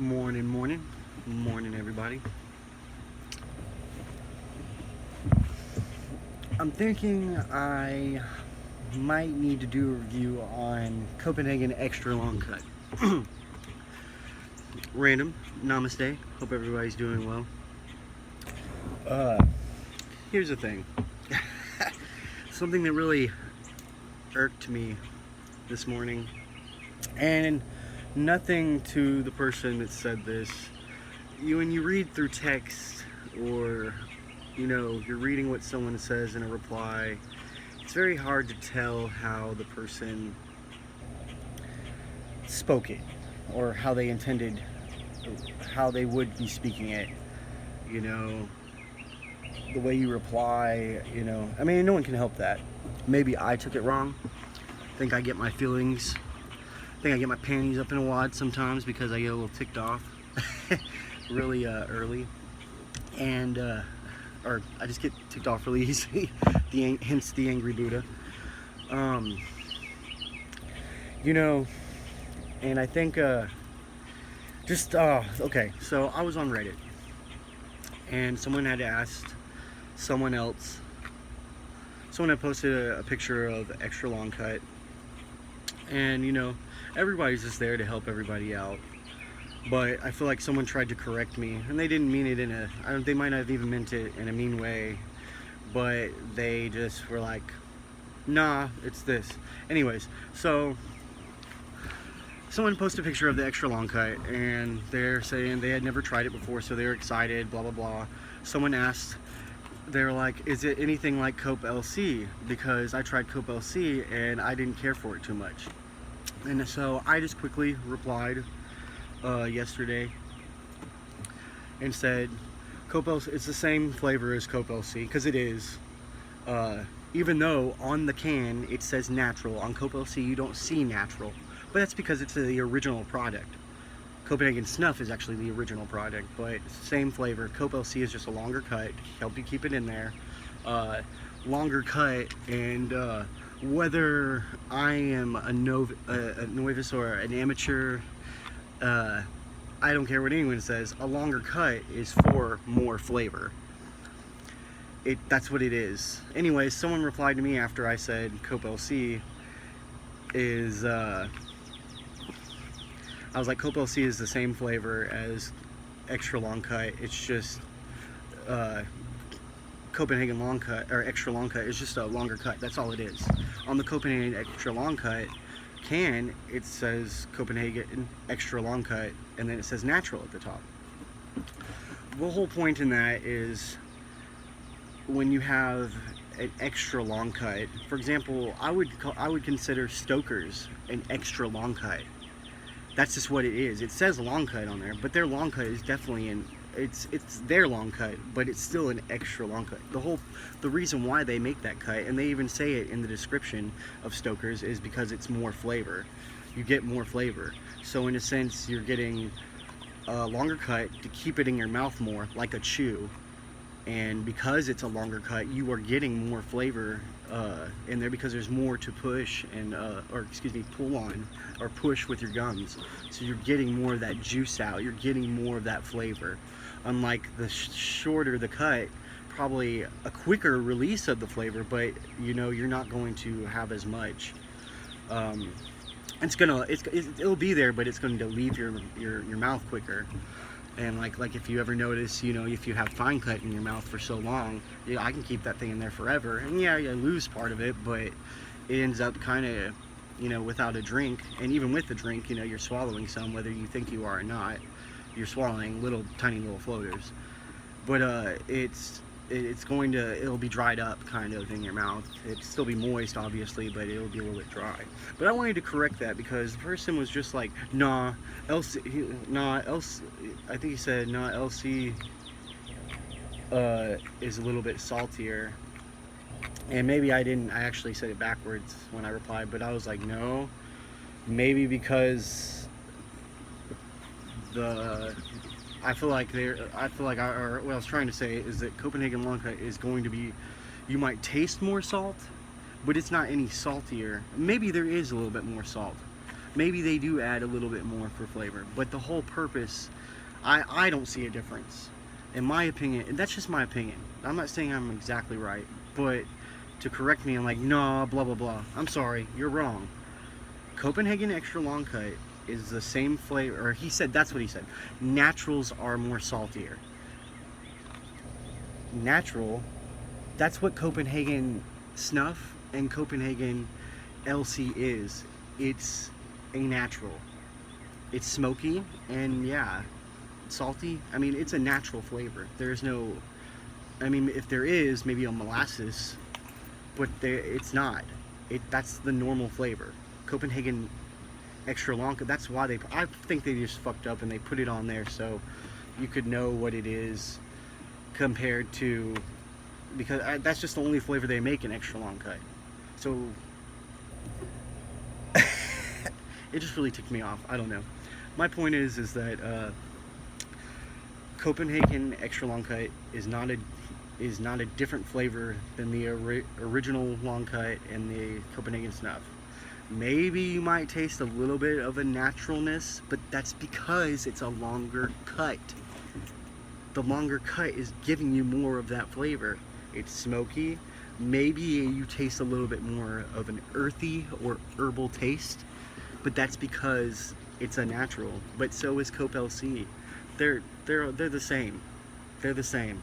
Morning, everybody. I'm thinking I might need to do a review on Copenhagen Extra Long Cut. Random, namaste. Hope everybody's doing well. Here's the thing. Something that really irked me this morning, and nothing to the person that said this. When you read through text, or you're reading what someone says in a reply, it's very hard to tell how the person spoke it or how they intended, how they would be speaking it. The way you reply, I mean, no one can help that. Maybe I took it wrong. I think I get my feelings, I think I get my panties up in a wad sometimes because I get a little ticked off really early, and or I just get ticked off really easily. Hence the angry Buddha. And I think okay, so I was on Reddit, and someone had asked someone else. Someone had posted a picture of Extra Long Cut, and everybody's just there to help everybody out. But I feel like someone tried to correct me, and they didn't mean it in a, they might not have even meant it in a mean way, but they just were like, nah, it's this. Anyways, so someone posted a picture of the Extra Long Cut, and they're saying they had never tried it before, so they were excited, blah blah blah. Someone asked, they're like, is it anything like Cope LC? Because I tried Cope LC and I didn't care for it too much. And so I just quickly replied yesterday and said, Cope LC, it's the same flavor as Cope LC, because it is. Even though on the can it says natural, on Cope LC you don't see natural, but that's because it's the original product. Copenhagen Snuff is actually the original product, but it's the same flavor. Cope LC is just a longer cut, help you keep it in there. Longer cut, and whether I am a novice or an amateur, I don't care what anyone says, a longer cut is for more flavor. That's what it is. Anyways, someone replied to me after I said Cope LC is, I was like, Cope LC is the same flavor as Extra Long Cut. It's just Copenhagen Long Cut, or Extra Long Cut, is just a longer cut. That's all it is. On the Copenhagen Extra Long Cut can, it says Copenhagen Extra Long Cut, and then it says natural at the top. The whole point in that is, when you have an extra long cut, for example, I would consider Stoker's an extra long cut. That's just what it is. It says long cut on there, but their long cut is definitely it's their long cut, but it's still an extra long cut. The reason why they make that cut, and they even say it in the description of Stoker's, is because it's more flavor. You get more flavor. So in a sense, you're getting a longer cut to keep it in your mouth more, like a chew. And because it's a longer cut, you are getting more flavor in there, because there's more to push and pull on or push with your gums. So you're getting more of that juice out. You're getting more of that flavor. Unlike the shorter the cut, probably a quicker release of the flavor, but you're not going to have as much. It'll be there, but it's going to leave your mouth quicker. And like if you ever notice, if you have fine cut in your mouth for so long, I can keep that thing in there forever. And yeah, you lose part of it, but it ends up kind of, without a drink. And even with the drink, you're swallowing some, whether you think you are or not. You're swallowing tiny little floaters. But it'll be dried up kind of in your mouth. It'll still be moist, obviously, but it'll be a little bit dry. But I wanted to correct that, because the person was just like, nah, LC, I think he said, nah, LC is a little bit saltier. And maybe I actually said it backwards when I replied, but I was like, no, maybe because I feel like what I was trying to say is that Copenhagen Long Cut is going to be, you might taste more salt, but it's not any saltier. Maybe there is a little bit more salt, maybe they do add a little bit more for flavor, but the whole purpose, I don't see a difference. In my opinion, and that's just my opinion. I'm not saying I'm exactly right, but to correct me, I'm like, nah, blah, blah, blah. I'm sorry, you're wrong. Copenhagen Extra Long Cut is the same flavor, or he said, that's what he said. Naturals are more saltier. Natural, that's what Copenhagen Snuff and Copenhagen LC is. It's a natural. It's smoky and yeah, salty. I mean, it's a natural flavor. There's no, I mean, if there is, maybe a molasses, but it's not. That's the normal flavor. Copenhagen Extra Long Cut, that's why I think they just fucked up and they put it on there so you could know what it is compared to, because that's just the only flavor they make in Extra Long Cut. So it just really ticked me off. I don't know. My point is that Copenhagen Extra Long Cut is not a different flavor than the original long cut and the Copenhagen Snuff. Maybe you might taste a little bit of a naturalness, but that's because it's a longer cut. The longer cut is giving you more of that flavor. It's smoky. Maybe you taste a little bit more of an earthy or herbal taste, but that's because it's a natural. But so is Cope LC. They're the same. They're the same.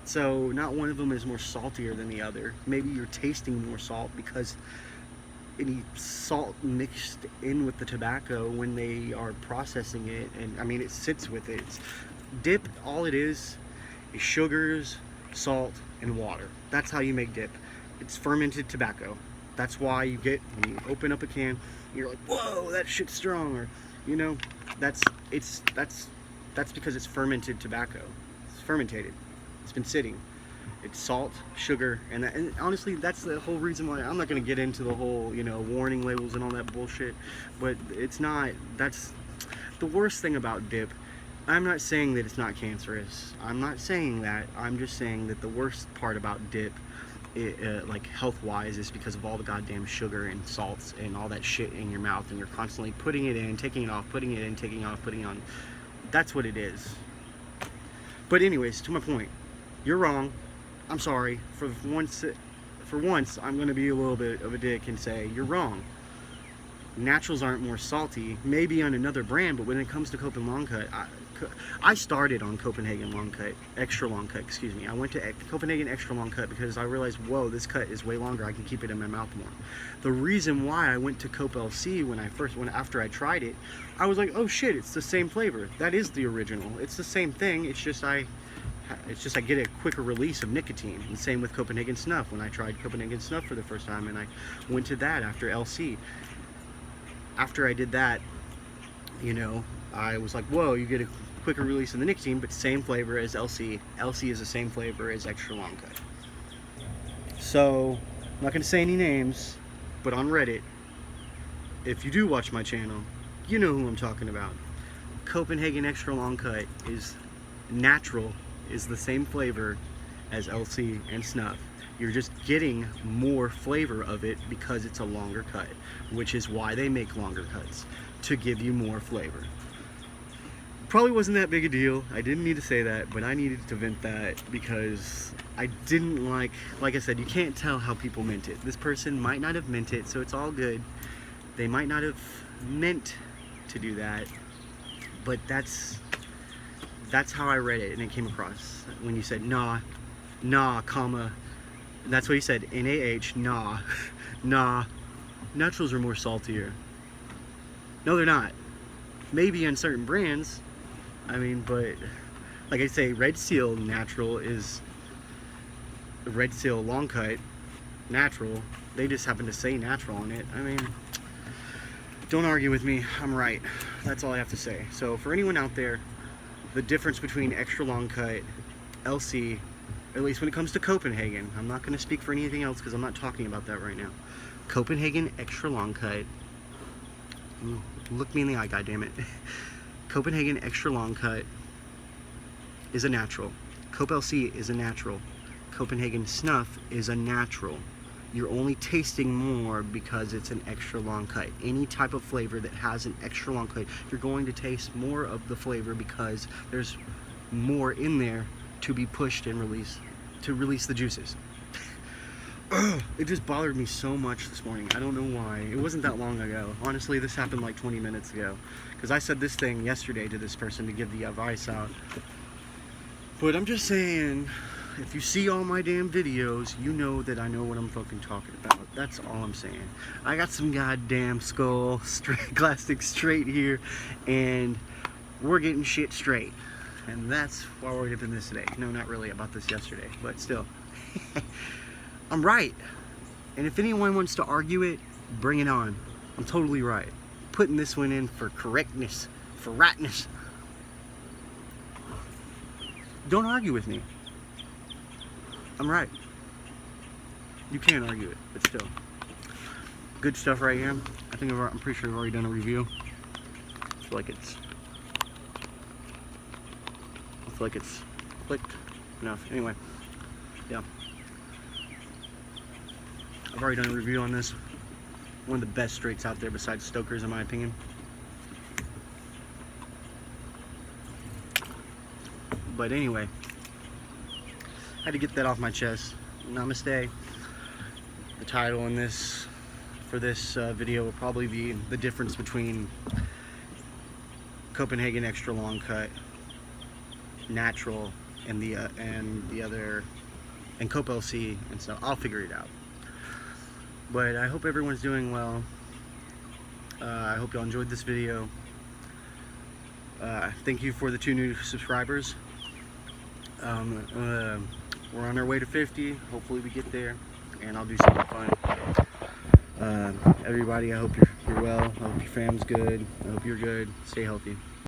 So not one of them is more saltier than the other. Maybe you're tasting more salt because any salt mixed in with the tobacco when they are processing it, and I mean it sits with it. Dip, all it is sugars, salt, and water. That's how you make dip. It's fermented tobacco. That's why you get, when you open up a can, you're like, whoa, that shit's strong, or you know, that's because it's fermented tobacco. It's fermented. It's been sitting. It's salt, sugar, and honestly, that's the whole reason why I'm not going to get into the whole, you know, warning labels and all that bullshit. But it's not. That's the worst thing about dip. I'm not saying that it's not cancerous. I'm not saying that. I'm just saying that the worst part about dip, like health-wise, is because of all the goddamn sugar and salts and all that shit in your mouth, and you're constantly putting it in, taking it off, putting it in, taking it off, putting it on. That's what it is. But anyways, to my point, you're wrong. I'm sorry. For once, I'm going to be a little bit of a dick and say you're wrong. Naturals aren't more salty, maybe on another brand, but when it comes to Cope Long Cut, I started on Copenhagen Long Cut, Extra Long Cut, excuse me. I went to Copenhagen Extra Long Cut because I realized, whoa, this cut is way longer. I can keep it in my mouth more. The reason why I went to Cope LC after I tried it, I was like, oh shit, it's the same flavor. That is the original. It's the same thing. It's just I get a quicker release of nicotine. And same with Copenhagen Snuff. When I tried Copenhagen Snuff for the first time, and I went to that after LC. After I did that, you know, I was like, whoa, you get a quicker release of the nicotine, but same flavor as LC. LC is the same flavor as Extra Long Cut. So, I'm not going to say any names, but on Reddit, if you do watch my channel, you know who I'm talking about. Copenhagen Extra Long Cut is natural, is the same flavor as LC and Snuff. You're just getting more flavor of it because it's a longer cut, which is why they make longer cuts, to give you more flavor. Probably wasn't that big a deal. I didn't need to say that, but I needed to vent that because I didn't like I said, you can't tell how people meant it. This person might not have meant it, so it's all good. They might not have meant to do that, but that's how I read it, and it came across when you said nah, comma. That's what he said, N-A-H, nah, naturals are more saltier. No, they're not. Maybe on certain brands, I mean, but like I say, Red Seal natural is Red Seal long cut natural. They just happen to say natural on it. I mean, don't argue with me, I'm right. That's all I have to say. So for anyone out there, the difference between Extra Long Cut, LC, at least when it comes to Copenhagen, I'm not going to speak for anything else because I'm not talking about that right now. Copenhagen Extra Long Cut, look me in the eye, goddammit. Copenhagen Extra Long Cut is a natural. Cope LC is a natural. Copenhagen Snuff is a natural. you're only tasting more because it's an extra long cut. Any type of flavor that has an extra long cut, you're going to taste more of the flavor because there's more in there to be pushed and released, to release the juices. It just bothered me so much this morning. I don't know why. It wasn't that long ago. Honestly, this happened like 20 minutes ago. Because I said this thing yesterday to this person to give the advice out. But I'm just saying, if you see all my damn videos, you know that I know what I'm fucking talking about. That's all I'm saying. I got some goddamn skull plastic straight here, and we're getting shit straight. And that's why we're doing this today. No, not really about this yesterday, but still. I'm right. And if anyone wants to argue it, bring it on. I'm totally right. Putting this one in for correctness, for rightness. Don't argue with me. I'm right. You can't argue it, but still. Good stuff right here. I'm pretty sure I've already done a review. I feel like it's clicked enough. Anyway, yeah. I've already done a review on this. One of the best straights out there besides Stoker's, in my opinion. But anyway, I had to get that off my chest. Namaste. The title in this, for this video, will probably be the difference between Copenhagen Extra Long Cut, Natural, and the other, and Cope Lc and stuff. I'll figure it out. But I hope everyone's doing well. I hope y'all enjoyed this video. Thank you for the 2 new subscribers. We're on our way to 50. Hopefully we get there, and I'll do something fun. Everybody, I hope you're well. I hope your fam's good. I hope you're good. Stay healthy.